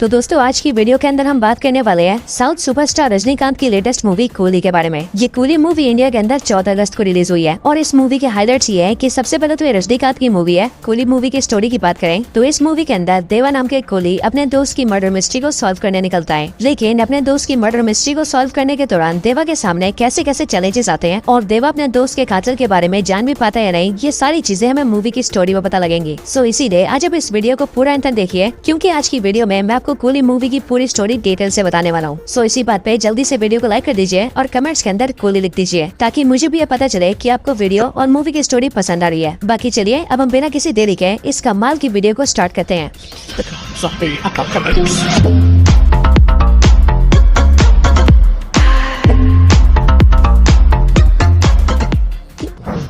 तो दोस्तों आज की वीडियो के अंदर हम बात करने वाले हैं साउथ सुपरस्टार रजनीकांत की लेटेस्ट मूवी कूली के बारे में। ये कूली मूवी इंडिया के अंदर 14 अगस्त को रिलीज हुई है और इस मूवी के हाइलाइट्स ये है कि सबसे पहले तो ये रजनीकांत की मूवी है। कूली मूवी की स्टोरी की बात करें तो इस मूवी के अंदर देवा नाम के कूली अपने दोस्त की मर्डर मिस्ट्री को सॉल्व करने निकलता है, लेकिन अपने दोस्त की मर्डर मिस्ट्री को सॉल्व करने के दौरान देवा के सामने कैसे कैसे चैलेंजेस आते हैं और देवा अपने दोस्त के कातिल के बारे में जान भी पाता है या नहीं, ये सारी चीजें हमें मूवी की स्टोरी में पता लगेंगी। सो इसीलिए आज आप इस वीडियो को पूरा अंत तक देखिए, क्योंकि आज की वीडियो में मैं आपको कूली मूवी की पूरी स्टोरी डिटेल से बताने वाला हूँ। सो इसी बात पे जल्दी से वीडियो को लाइक कर दीजिए और कमेंट्स के अंदर कूली लिख दीजिए, ताकि मुझे भी ये पता चले कि आपको वीडियो और मूवी की स्टोरी पसंद आ रही है। बाकी चलिए अब हम बिना किसी देरी के इस कमाल की वीडियो को स्टार्ट करते हैं।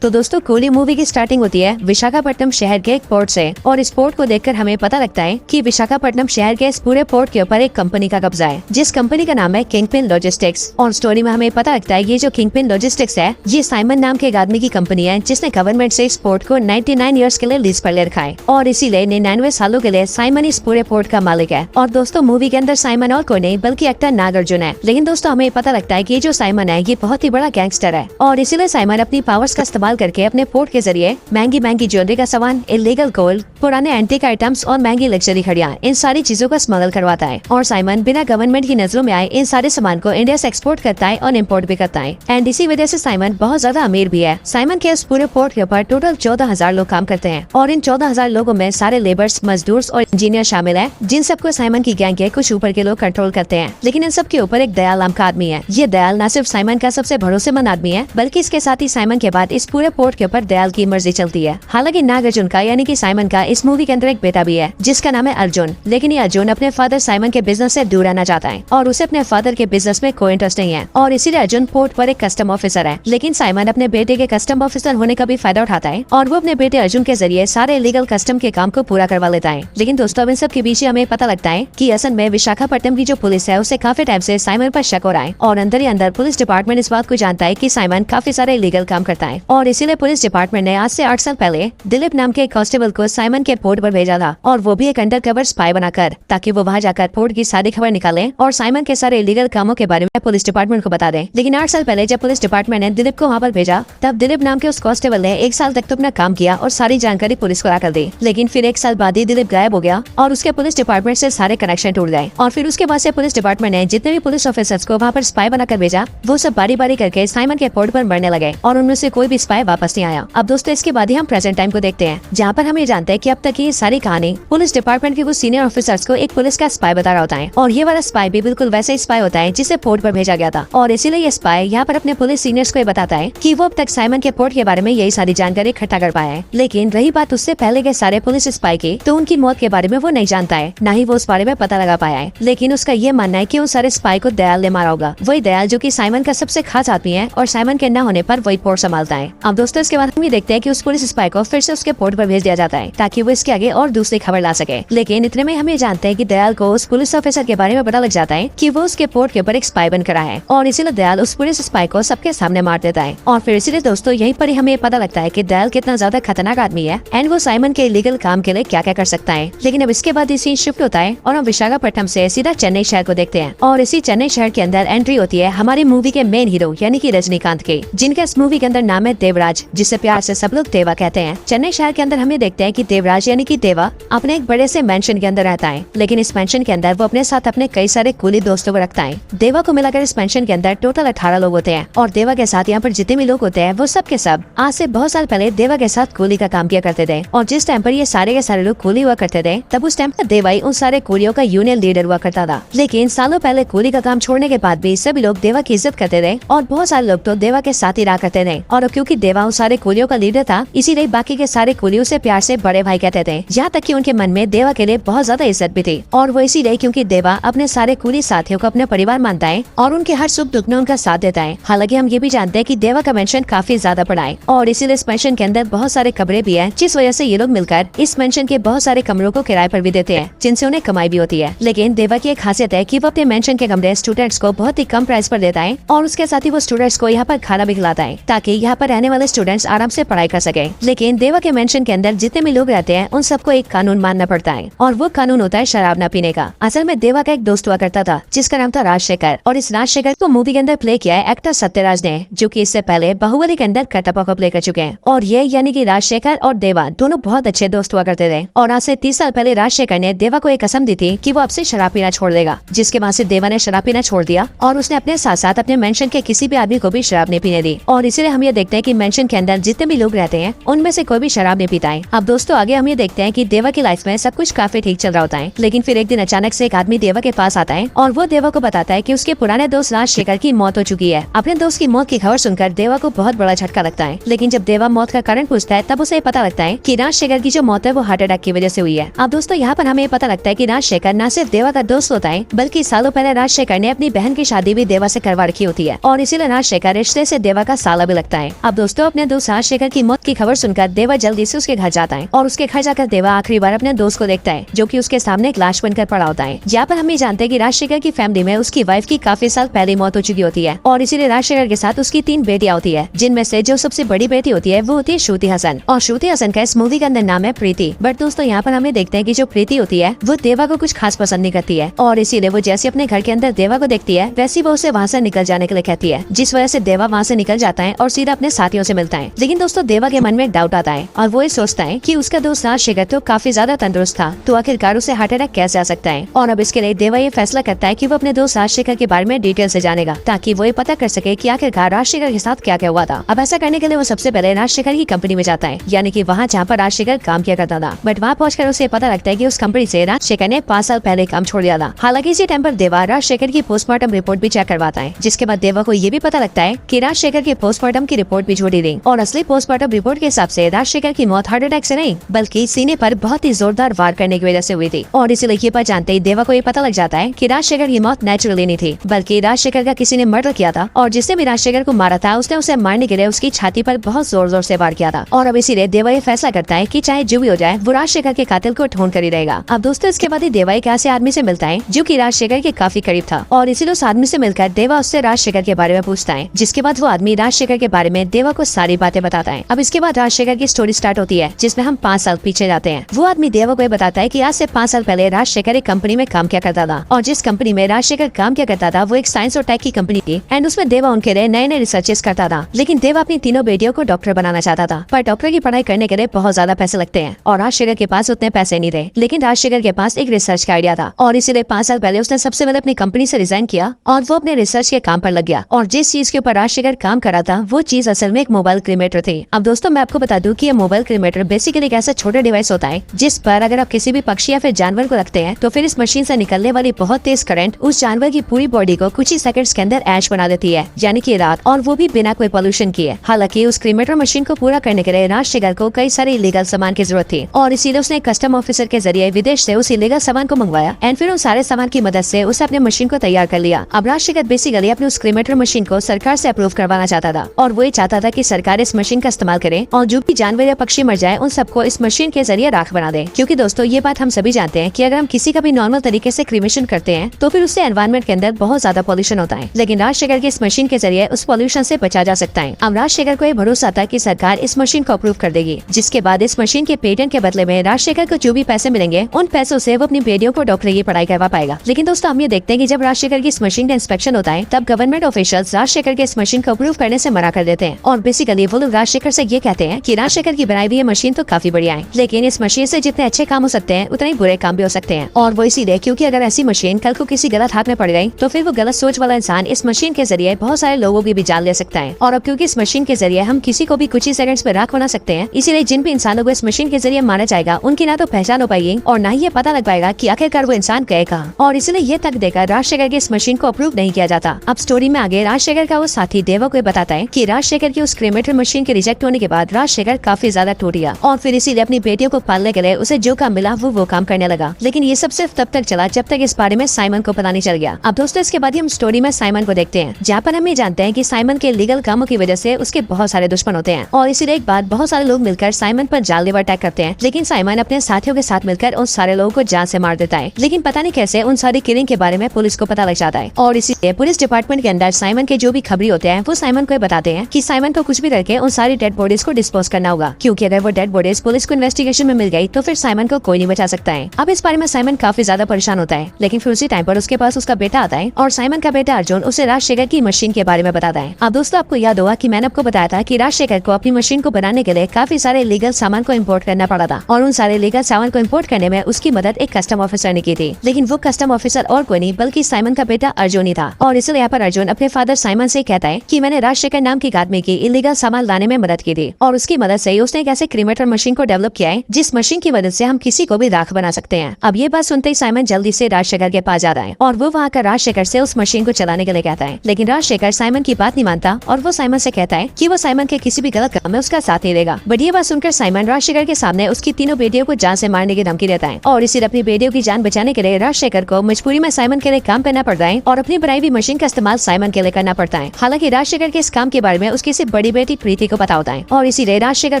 तो दोस्तों कूली मूवी की स्टार्टिंग होती है विशाखापट्टनम शहर के एक पोर्ट से, और इस पोर्ट को देखकर हमें पता लगता है कि विशाखापट्टनम शहर के इस पूरे पोर्ट के ऊपर एक कंपनी का कब्जा है, जिस कंपनी का नाम है किंगपिन लॉजिस्टिक्स। और स्टोरी में हमें पता लगता है ये जो किंगपिन लॉजिस्टिक्स है ये साइमन नाम के एक आदमी की कंपनी है, जिसने गवर्नमेंट से इस पोर्ट को 99 ईयर्स के लिए लीज पर ले रखा है, और इसीलिए 99 सालों के लिए साइमन इस पूरे पोर्ट का मालिक है। और दोस्तों मूवी के अंदर साइमन और कोई नहीं बल्कि एक्टर नागार्जुन है। लेकिन दोस्तों हमें पता लगता है कि ये जो साइमन है ये बहुत ही बड़ा गैंगस्टर है, और इसीलिए साइमन अपनी पावर्स का इस्तेमाल करके अपने पोर्ट के जरिए महंगी महंगी ज्वेलरी का सामान, इलीगल गोल्ड, पुराने एंटीक आइटम्स और महंगी लग्जरी घड़ियां, इन सारी चीजों का स्मगल करवाता है। और साइमन बिना गवर्नमेंट की नजरों में आए इन सारे सामान को इंडिया से एक्सपोर्ट करता है और इम्पोर्ट भी करता है। एंड इसी वजह से साइमन बहुत ज्यादा अमीर भी है। साइमन के इस पूरे पोर्ट के ऊपर टोटल 14,000 लोग काम करते हैं, और इन 14,000 लोगों में सारे लेबर्स, मजदूर और इंजीनियर शामिल है, जिन सबको साइमन की गैंग के कुछ ऊपर के लोग कंट्रोल करते हैं। लेकिन इन सब के ऊपर एक दयाल नाम का आदमी है। ये दयाल न सिर्फ साइमन का सबसे भरोसेमंद आदमी है, बल्कि इसके साथ ही साइमन के बाद इस पूरे पोर्ट के ऊपर दयाल की मर्जी चलती है। हालांकि नागार्जुन का यानी कि साइमन का इस मूवी के अंदर एक बेटा भी है, जिसका नाम है अर्जुन। लेकिन ये अर्जुन अपने फादर साइमन के बिजनेस से दूर रहना चाहता है, और उसे अपने फादर के बिजनेस में कोई इंटरेस्ट नहीं है, और इसीलिए अर्जुन पोर्ट पर एक कस्टम ऑफिसर है। लेकिन साइमन अपने बेटे के कस्टम ऑफिसर होने का भी फायदा उठाता है, और वो अपने बेटे अर्जुन के जरिए सारे इलीगल कस्टम के काम को पूरा करवा लेता है। लेकिन दोस्तों अब इन सब के पीछे हमें पता लगता है कि असल में विशाखापट्टनम की जो पुलिस है उसे काफी टाइम से साइमन पर शक हो रहा है, और अंदर ही अंदर पुलिस डिपार्टमेंट इस बात को जानता है कि साइमन काफी सारे इलीगल काम करता है। और इसीलिए पुलिस डिपार्टमेंट ने आज से 8 साल पहले दिलीप नाम के कांस्टेबल को साइमन के पोर्ट पर भेजा था, और वो भी एक अंडरकवर स्पाई बनाकर, ताकि वो वहाँ जाकर पोर्ट की सारी खबर निकाले और साइमन के सारे इलीगल कामों के बारे में पुलिस डिपार्टमेंट को बता दे। लेकिन 8 साल पहले जब पुलिस डिपार्टमेंट ने दिलीप को वहाँ पर भेजा, तब दिलीप नाम के उस कांस्टेबल ने 1 साल तक तो अपना काम किया और सारी जानकारी पुलिस को ला दी। लेकिन फिर 1 साल बाद ही दिलीप गायब हो गया, और उसके पुलिस डिपार्टमेंट से सारे कनेक्शन टूट गए। और फिर उसके बाद से पुलिस डिपार्टमेंट ने जितने भी पुलिस ऑफिसर्स को वहाँ पर स्पाई बनाकर भेजा, वो सब बारी बारी करके साइमन के पोर्ट पर मरने लगे, और उनमें से कोई भी स्पाई वापस नहीं आया। अब दोस्तों इसके बाद ही हम प्रेजेंट टाइम को देखते हैं, जहाँ पर हम ये जानते हैं कि अब तक ये सारी कहानी पुलिस डिपार्टमेंट के कुछ सीनियर ऑफिसर्स को एक पुलिस का स्पाई बता रहा होता है, और ये वाला स्पाई भी बिल्कुल वैसे ही स्पाई होता है जिसे पोर्ट पर भेजा गया था। और इसीलिए ये स्पाई यहाँ पर अपने पुलिस सीनियर्स को ये बताता है कि वो अब तक साइमन के पोर्ट के बारे में यही सारी जानकारी इकट्ठा कर पाया है। लेकिन रही बात उससे पहले के सारे पुलिस स्पाई की, तो उनकी मौत के बारे में वो नहीं जानता है, न ही वो उस बारे में पता लगा पाया है। लेकिन उसका ये मानना है कि उन सारे स्पाई को दयाल ने मारा होगा, वही दयाल जो कि साइमन का सबसे खास आदमी है, और साइमन के न होने पर वही पोर्ट संभालता है। अब दोस्तों इसके बाद हम ये देखते हैं कि उस पुलिस स्पाई को फिर से उसके पोर्ट पर भेज दिया जाता है, ताकि वो इसके आगे और दूसरी खबर ला सके। लेकिन इतने में हम ये जानते हैं कि दयाल को उस पुलिस ऑफिसर के बारे में पता लग जाता है कि वो उसके पोर्ट के ऊपर एक स्पाई बन कर आया है, और इसीलिए दयाल उस पुलिस स्पाई को सबके सामने मार देता है। और फिर इसीलिए दोस्तों यहीं पर ही हमें पता लगता है कि दयाल कितना ज्यादा खतरनाक आदमी है, एंड वो साइमन के इलीगल काम के लिए क्या क्या कर सकता है। लेकिन अब इसके बाद सीन शिफ्ट होता है, और हम विशाखापट्टनम से सीधा चेन्नई शहर को देखते हैं, और इसी चेन्नई शहर के अंदर एंट्री होती है हमारी मूवी के मेन हीरो यानी कि रजनीकांत के, जिनका इस मूवी के अंदर नाम है देवराज, जिसे प्यार से सब लोग देवा कहते हैं। चेन्नई शहर के अंदर हमें देखते हैं कि देवराज यानी कि देवा अपने एक बड़े से मेंशन के अंदर रहता है, लेकिन इस मेंशन के अंदर वो अपने साथ अपने कई सारे कूली दोस्तों को रखता है। देवा को मिलाकर इस मेंशन के अंदर टोटल 18 लोग होते हैं, और देवा के साथ यहाँ पर जितने भी लोग होते हैं वो सब के सब आज से बहुत साल पहले देवा के साथ कूली का काम किया करते थे। और जिस टाइम पर ये सारे के सारे लोग कूली हुआ करते थे, तब उस टाइम पर देवा ही उन सारे कूलियों का यूनियन लीडर हुआ करता था। लेकिन सालों पहले कूली का काम छोड़ने के बाद भी सभी लोग देवा की इज्जत करते थे, और बहुत सारे लोग तो देवा के साथ ही रहा करते थे। और क्योंकि देवा उन सारे कूलियों का लीडर था, इसीलिए बाकी के सारे कूलियों से प्यार से बड़े भाई कहते थे, यहाँ तक कि उनके मन में देवा के लिए बहुत ज्यादा इज्जत भी थी। और वो इसीलिए क्योंकि देवा अपने सारे कूली साथियों को अपने परिवार मानता है, और उनके हर सुख दुख में उनका साथ देता है। हालांकि हम ये भी जानते हैं कि देवा का मेंशन काफी ज्यादा बड़ा है, और इसीलिए इस मेंशन के अंदर बहुत सारे कमरे भी हैं, जिस वजह से ये लोग मिलकर इस मेंशन के बहुत सारे कमरों को किराए पर भी देते हैं, जिनसे उन्हें कमाई भी होती है। लेकिन देवा की एक खासियत है कि वो अपने मेंशन के कमरे स्टूडेंट्स को बहुत ही कम प्राइस पर देता है, और उसके साथ ही वो स्टूडेंट्स को यहाँ पर खाना भी खिलाता है, ताकि यहाँ पर रहने वाले स्टूडेंट्स आराम से पढ़ाई कर सके। लेकिन देवा के मेंशन के अंदर जितने भी लोग रहते हैं उन सबको एक कानून मानना पड़ता है और वो कानून होता है शराब न पीने का। असल में देवा का एक दोस्त हुआ करता था जिसका नाम था राजशेखर, और इस राजशेखर को मूवी के अंदर प्ले किया है एक्टर सत्यराज ने, जो कि इससे पहले बाहुबली के अंदर कटप्पा को प्ले कर चुके हैं। और ये यानी कि राजशेखर और देवा दोनों बहुत अच्छे दोस्त हुआ करते थे। और आज से 30 साल पहले राजशेखर ने देवा को एक कसम दी थी कि वो अब से शराब पीना छोड़ देगा, जिसके बाद से देवा ने शराब पीना छोड़ दिया और उसने अपने साथ साथ अपने मेंशन के किसी भी आदमी को भी शराब नहीं पीने दी। और इसीलिए हम ये देखते हैं कि मेंशन के अंदर जितने भी लोग रहते हैं उनमें से कोई भी शराब नहीं पीता है। अब दोस्तों आगे हम ये देखते हैं कि देवा की लाइफ में सब कुछ काफी ठीक चल रहा होता है, लेकिन फिर एक दिन अचानक से एक आदमी देवा के पास आता है और वो देवा को बताता है कि उसके पुराने दोस्त राजशेखर की मौत हो चुकी है। अपने दोस्त की मौत की खबर सुनकर देवा को बहुत बड़ा झटका लगता है, लेकिन जब देवा मौत का कारण पूछता है तब उसे पता लगता है कि राजशेखर की जो मौत है वो हार्ट अटैक की वजह से हुई है। अब दोस्तों यहाँ पर हमें पता लगता है कि राजशेखर न सिर्फ देवा का दोस्त होता है, बल्कि सालों पहले राजशेखर ने अपनी बहन की शादी भी देवा से करवा रखी होती है और इसीलिए राजशेखर रिश्ते से देवा का साला भी लगता है। अब दोस्तों अपने दोस्त राजशेखर की मौत की खबर सुनकर देवा जल्दी से उसके घर जाता है और उसके घर जाकर देवा आखिरी बार अपने दोस्त को देखता है, जो कि उसके सामने एक लाश बनकर पड़ा होता है। यहाँ पर हम ये जानते हैं कि राजशेखर की फैमिली में उसकी वाइफ की काफी साल पहले मौत हो चुकी होती है और इसीलिए राजशेखर के साथ उसकी 3 बेटियां होती है, जिनमें से जो सबसे बड़ी बेटी होती है वो होती है श्रुति हसन, और श्रुति हसन का इस मूवी का अंदर नाम है प्रीति। बट दोस्तों यहाँ पर हमें देखते हैं कि जो प्रीति होती है वो देवा को कुछ खास पसंद नहीं करती है और इसीलिए वो जैसे अपने घर के अंदर देवा को देखती है वैसी वो उसे वहाँ से निकल जाने के लिए कहती है, जिस वजह से देवा वहाँ से निकल जाता है और सीधा अपने साथियों से मिलता है। लेकिन दोस्तों देवा के मन में डाउट आता है और वो ये सोचता है कि उसका दोस्त राजशेखर तो काफी ज्यादा तंदुरुस्त था, तो आखिरकार उसे हार्ट अटैक कैसे आ सकता है। और अब इसके लिए देवा ये फैसला करता है कि वो अपने दोस्त राजशेखर के बारे में डिटेल से जानेगा, ताकि वो ये पता कर सके कि आखिरकार राजशेखर के साथ क्या क्या हुआ था। अब ऐसा करने के लिए वो सबसे पहले राजशेखर की कंपनी में जाता है, यानी कि वहाँ जहाँ पर राजशेखर काम किया करता था। बट वहाँ पहुंचकर उसे पता लगता है कि उस कंपनी से राजशेखर ने 5 साल पहले काम छोड़ दिया था। हालांकि इसी टाइम पर देवा राजशेखर की पोस्टमार्टम रिपोर्ट भी चेक करवाता है, जिसके बाद देवा को ये भी पता लगता है कि राजशेखर की पोस्टमार्टम की रिपोर्ट भी झूठी थी और असली पोस्टमार्टम रिपोर्ट के हिसाब से राजशेखर की मौत हार्ट अटैक से नहीं बल्कि सीने पर बहुत ही जोरदार वार करने की वजह से हुई थी। और इसीलिए ये बात जानते ही देवा को ये पता लग जाता है कि राजशेखर की मौत नेचुरली नहीं थी, बल्कि राजशेखर का किसी ने मर्डर किया था और जिसने भी राजशेखर को मारा था उसने उसे मारने के लिए उसकी छाती पर बहुत जोर जोर से वार किया था। और अब इसीलिए देवा ये फैसला करता है कि चाहे जो भी हो जाए वो राजशेखर के कातिल को ढूंढ कर ही रहेगा। अब दोस्तों इसके बाद ही देवा एक ऐसे आदमी से मिलता है जो कि राजशेखर के काफी करीब था और इसीलिए उस आदमी से मिलकर देवा उससे राजशेखर के बारे में पूछता है, जिसके बाद वो आदमी राजशेखर के बारे में देवा को सारी बातें बताता है। अब इसके बाद राजशेखर की स्टोरी स्टार्ट होती है, जिसमें हम 5 साल पीछे जाते हैं। वो आदमी देवा को ये बताता है कि आज से 5 साल पहले राजशेखर एक कंपनी में काम किया करता था और जिस कंपनी में राजशेखर काम किया करता था वो एक साइंस और टेक की कंपनी थी एंड उसमें देवा उनके लिए नए नए रिसर्चेस करता था। लेकिन देवा अपनी तीनों बेटियों को डॉक्टर बनाना चाहता था, पर डॉक्टर की पढ़ाई करने के लिए बहुत ज्यादा पैसे लगते हैं और राजशेखर के पास उतने पैसे नहीं थे। लेकिन राजशेखर के पास एक रिसर्च का आइडिया था और इसीलिए 5 साल पहले उसने सबसे पहले अपनी कंपनी से रिजाइन किया और वो अपने रिसर्च के काम पर लग गया। और जिस चीज के ऊपर राजशेखर काम कर रहा था वो चीज असल में एक मोबाइल क्रीमेटर थी। अब दोस्तों मैं आपको बता दूं कि ये मोबाइल क्रीमेटर बेसिकली एक ऐसा छोटा डिवाइस होता है जिस पर अगर आप किसी भी पक्षी या फिर जानवर को रखते हैं तो फिर इस मशीन से निकलने वाली बहुत तेज करंट उस जानवर की पूरी बॉडी को कुछ ही सेकंड्स के अंदर ऐश बना देती है, यानी कि रात, और वो भी बिना कोई पोल्यूशन किए। हालांकि उस क्रीमेटर मशीन को पूरा करने के लिए राजशेखर को कई सारे इलीगल सामान की जरूरत थी और इसीलिए उसने कस्टम ऑफिसर के जरिए विदेश से उस इलीगल सामान को मंगवाया एंड फिर उन सारे सामान की मदद से उसे अपने मशीन को तैयार कर लिया। अब राजशेखर बेसिकली अपने उस क्रीमेटर मशीन को सरकार से अप्रूव करवाना चाहता था और वो ये चाहता था कि सरकार इस मशीन का इस्तेमाल करे और जो भी जानवर या पक्षी मर जाए उन सबको इस मशीन के जरिए राख बना दे। क्योंकि दोस्तों ये बात हम सभी जानते हैं कि अगर हम किसी का भी नॉर्मल तरीके से क्रीमेशन करते हैं तो फिर उससे एनवायरमेंट के अंदर बहुत ज्यादा पॉल्यूशन होता है, लेकिन राजशेखर की इस मशीन के जरिए उस पॉल्यूशन से बचा जा सकता है। अब राजशेखर को ये भरोसा था कि सरकार इस मशीन को अप्रूव कर देगी, जिसके बाद इस मशीन के पेटेंट के बदले में राजशेखर को जो भी पैसे मिलेंगे उन पैसों से वो अपनी बेटियों को डॉक्टरी की पढ़ाई करवा पाएगा। लेकिन दोस्तों हम ये देखते हैं कि जब राजशेखर की इस मशीन का इंस्पेक्शन होता है तब गवर्नमेंट ऑफिशियल्स राजशेखर के इस मशीन को अप्रूव करने से मना कर देते हैं और बेसिकली वो लोग राजशेखर से ये कहते हैं कि राजशेखर की बनाई हुई मशीन तो काफी बढ़िया है, लेकिन इस मशीन से जितने अच्छे काम हो सकते हैं उतने ही बुरे काम भी हो सकते हैं। और वो इसीलिए क्योंकि अगर ऐसी मशीन कल को किसी गलत हाथ में पड़ गई तो फिर वो गलत सोच वाला इंसान इस मशीन के जरिए बहुत सारे लोगों की भी जान ले सकता है। और अब क्योंकि इस मशीन के जरिए हम किसी को भी कुछ ही सेकंड्स में राख बना सकते हैं, इसीलिए जिन भी इंसानों को इस मशीन के जरिए मारा जाएगा उनकी ना तो पहचान हो पाएगी और ना ही ये पता लग पाएगा कि आखिरकार वो इंसान गए कहाँ। और इसलिए ये तक देकर राजशेखर की इस मशीन को अप्रूव नहीं किया जाता। अब स्टोरी में आगे राजशेखर का वो साथी देवा को बताता है कि राजशेखर की उस क्रीमेटर मशीन के रिजेक्ट होने के बाद राजशेखर काफी ज्यादा टूट गया और फिर इसीलिए अपनी बेटियों को पालने के लिए उसे जो काम मिला वो काम करने लगा। लेकिन ये सब सिर्फ तब तक चला जब तक इस बारे में साइमन को पता नहीं चल गया। अब दोस्तों इसके बाद हम स्टोरी में साइमन को देखते हैं, जहाँ पर हम ये जानते हैं कि साइमन के लीगल कामों की वजह से उसके बहुत सारे दुश्मन होते हैं और इसीलिए एक बार बहुत सारे लोग मिलकर साइमन पर जानलेवा अटैक करते हैं। लेकिन साइमन अपने साथियों के साथ मिलकर उन सारे लोगों को जान से मार देता है। लेकिन पता नहीं कैसे उन सारी किलिंग के बारे में पुलिस को पता लग जाता है और इसीलिए पुलिस डिपार्टमेंट के अंदर साइमन के जो भी खबरी होते हैं वो साइमन को बताते हैं कि साइमन को कुछ भी करके उन सारी डेड बॉडीज को डिस्पोज करना होगा, क्योंकि अगर वो डेड बॉडीज पुलिस को इन्वेस्टिगेशन में मिल गई तो फिर साइमन को कोई नहीं बचा सकता है। अब इस बारे में साइमन काफी ज्यादा परेशान होता है, लेकिन फिर उसी टाइम पर उसके पास उसका बेटा आता है और साइमन का बेटा अर्जुन उसे राजशेखर की मशीन के बारे में बताता है। अब दोस्तों आपको याद होगा कि मैंने आपको बताया था कि राजशेखर को अपनी मशीन को बनाने के लिए काफी सारे लीगल सामान को इम्पोर्ट करना पड़ा था, और उन सारे लीगल सामान को इम्पोर्ट करने में उसकी मदद एक कस्टम ऑफिसर ने की थी। लेकिन वो कस्टम ऑफिसर और कोई नहीं बल्कि साइमन का बेटा अर्जुन ही था। और इसलिए यहाँ पर अर्जुन अपने फादर साइमन से कहता है कि मैंने राजशेखर नाम की आदमी की इलीगल सामान लाने में मदद की थी, और उसकी मदद से उसने एक ऐसे क्रीमेटर मशीन को डेवलप किया है जिस मशीन की मदद से हम किसी को भी राख बना सकते हैं। अब ये बात सुनते ही साइमन जल्दी से राजशेखर के पास जाता है और वो वहाँ कर राजशेखर से उस मशीन को चलाने के लिए कहता है। लेकिन राजशेखर साइमन की बात नहीं मानता और वो साइमन से कहता है कि वो साइमन के किसी भी गलत काम में उसका साथ नहीं देगा। बट ये बात सुनकर साइमन राजशेखर के सामने उसकी तीनों बेटियों को जान से मारने की धमकी देता है, और इसी अपनी बेटियों की जान बचाने के लिए राजशेखर को मजबूरी में साइमन के लिए काम करना पड़ता है और अपनी बनाई हुई मशीन का इस्तेमाल साइमन के लिए करना पड़ता है। हालांकि राजशेखर के इस काम के बारे में उसकी सिर्फ बड़ी बेटी प्रीति को पता होता है, और इसीलिए राजशेखर